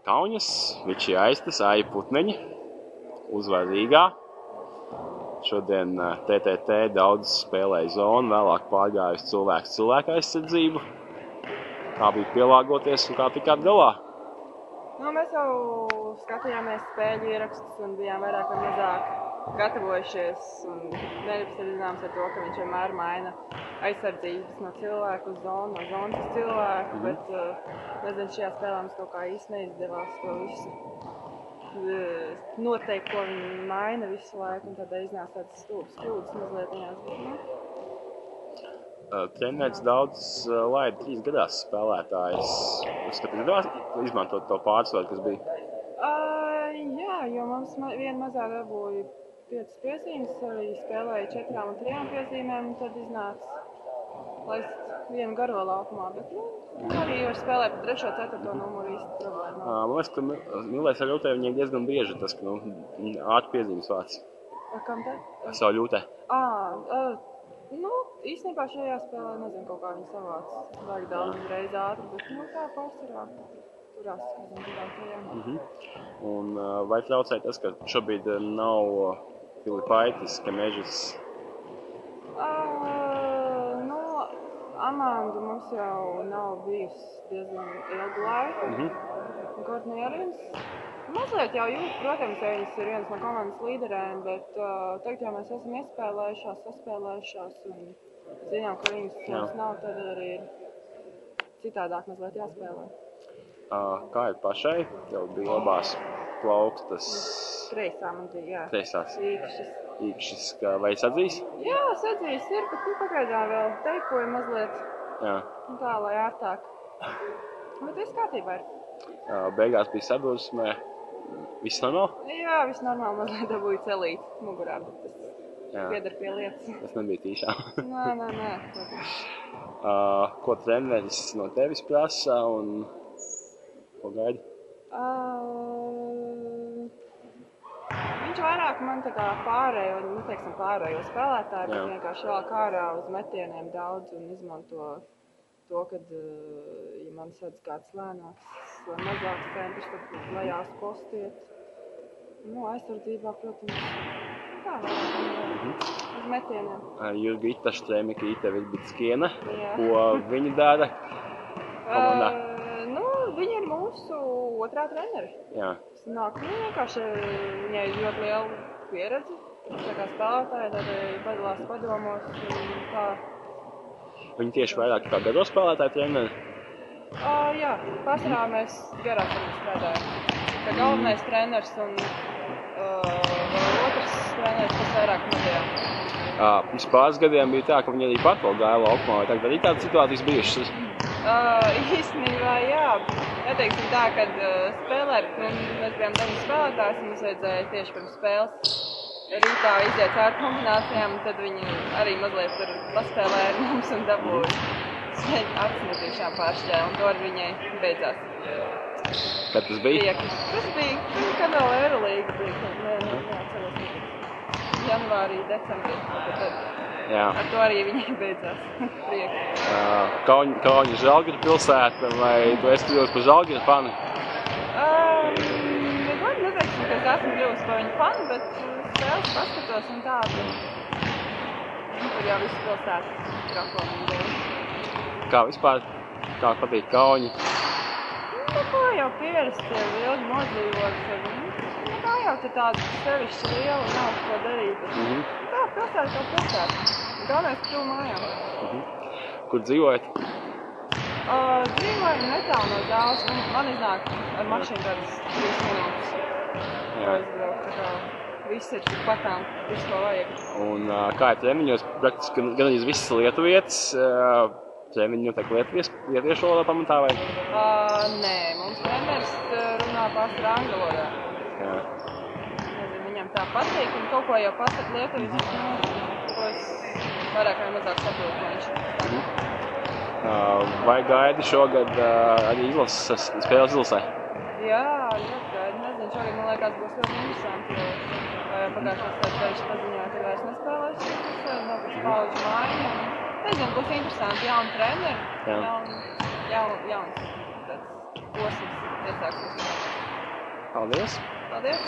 Kauņas, Vičī Aistas, Aija Putneņa, uzvar Rīgā. Šodien TTT daudz spēlēja zonu, vēlāk pārgāja uz cilvēku aizsardzību. Kā bija pielāgoties un kā tikāt galā? Nu, mēs jau skatījāmies spēļu ierakstus un bijām vairāk vai mazāk gatavojušies. Neapstādināms ar to, ka viņš vienmēr maina aizsardzības no cilvēku uz zonu, no zonas uz cilvēku. Bet, nezinu, šajā spēlē mums kaut kā īsti neizdevās to visu noteikt, ko viņi maina visu laiku. Un tādēļ iznās tādas stulbas kļūdas mazliet viņās. Treneris daudz laida 3 gadās spēlētājs. Uzskatīt, izmantot to pārsvaru, kas bija? Jā, jo mums viena mazā dabūja 5 piezīmes, arī spēlēja 4 un 3 piezīmēm, un tad iznāca laist vienu garo laukumā. Bet, arī var spēlēt pa 3. 4. numuru īsti problēma. Man liekas, ka Milēs ar Ļūtē viņiem diezgan bieži tas, ka ātri piezīmes vārds. Kam te? Savu Ļūtē. Īstenībā šajā spēlē nezinu, kaut kā viņi savāc. Vajag daudz reiz ātri, bet tā pārsvarā turās kādam 2 tajām. Un vai traucēja tas, ka šobrīd nav Filipaitis, Kemežis? Amanda mums jau nav bijusi diezgan ilgu laiku. Kortnierins. Mazliet jau jūt, protams, ja viņas ir viens no komandas līderēm, bet tagad jau mēs esam iespēlējušās, saspēlējušās un zinām, ka viņas mums nav, tad arī ir citādāk mazliet jāspēlē. Kā ir pašai? Tev bija labās plaukstas. Kreisā man bija, jā. Kreisās. Īkšķis. Vai sadzīs? Jā, sadzīs ir, bet pagaidām vēl teipoju mazliet. Jā. Tā, lai ārtāk. Bet viss kārtībā ir. Beigās bija sadursmē. Viss normāli? Jā, viss normāli. Mazliet dabūju celīt mugurā, bet tas pieder pie lietas. Tas nebija tīšām. Nē. Ko treneris no tevis prasa un ko gaidi? Viņš vairāk man tā kā pārējo spēlētāju, bet vienkārši vēl kārā uz metieniem daudz un izmanto to, kad, ja man sadz kāds lēnāks vai mazāks centrs, tad lejās postiet. Aizsardzībā, protams, tā vairāk uz metieniem. Jurgita Štrēmika Virbickiene, ko viņa dara komandā? Viņa ir mūsu otrā treneri. Jā. Vienkārši viņai ir ļoti liela pieredze. Tā kā spēlētāja, tad padalās padomos un tā. Viņa tieši vairāk kā gado spēlētāja treneri? Jā, pārsvarā mēs garāk strādājam. Kā galvenais treneris un otrs treneris, kas vairāk mazajā. Pirms pāris gadiem bija tā, ka viņi arī pat vēl gāja laukumā, vai tagad arī tādas situācijas bijušas? Īstenībā jā. Neteiksim tā, kad spēlē, mēs bijām 9 spēlētājs un mums vajadzēja tieši pirms spēles rītā iziet ar kombinācijām, tad viņi arī mazliet tur paspēlēja ar mums un dabūja atsmetīšām pāršķē, un to ar viņai beidzās. Kad tas bija? Tas bija, kad vēl Eurolīga bija, janvārī, decembrī. Ar to arī viņai beidzās. Kauņa Žalgiris pilsēta, vai tu esi kļuvusi par Žalgiris fanu? Neteiksim, ka es esmu kļuvusi par viņu fanu, bet spēles paskatos un tādu. Tur jau visu pilsētu trako man dēļ. Kā vispār? Kā patīk Kauņi? Ko jau pierast, jau ilgi nodzīvots. Kā jau te tāda sevišķi liela, nav ko darīt. Tā, pilsēta jau pilsēta. Galvenais kļuvu mājām. Kur dzīvojat? Dzīvoju netālu no Dāvas. Man iznāk ar mašīnu kādas 3 minūtes. Aizbraukt, tā kā viss ir tik patām, viss, ko vajag. Un kā ir treniņos? Praktiski gan arī visas lietuvietas. Treniņi notiek lietuviešu valodā pamatā, vai? Nē, mums treneris runā pārsvarā angļu valodā. Nezinu, viņam tā patīk, un kaut ko jau pasaka lietuviski, ko es vairāk vai mazāk saprotu, ko viņš saka. Vai gaidi šogad arī spēles izlasē? Jā, ļoti gaidi. Nezinu, šogad man liekas būs ļoti interesanti, jo pagājušās daļas paziņoja, ka vairs nespēlēs izlasē, nav pēc pauģu mājiņu. Nezinu, būs interesanti, jauni treneri, jauns tāds posms iesāksies. Paldies! Paldies!